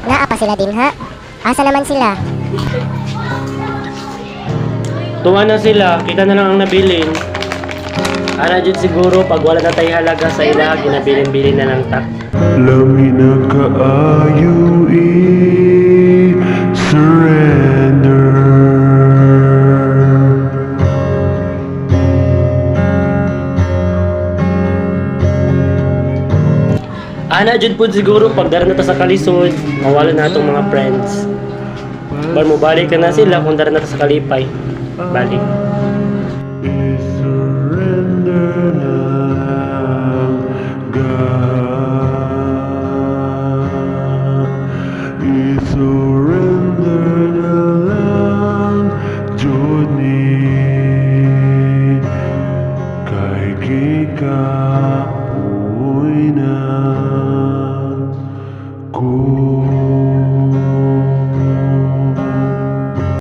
Naa pa sila din ha? Asa naman sila? Tuwa na sila, kita na lang ang nabilin. Ana jud siguro pag wala na tayo halaga sa ila, ginabilin-bilin na lang ta. Lami na kaayo surrender. Ana jud pud siguro pag dara na ta sa kalisod, mawala na atong mga friends. Bar mo balik ka na sila kung dara na ta sa kalipay. Balik.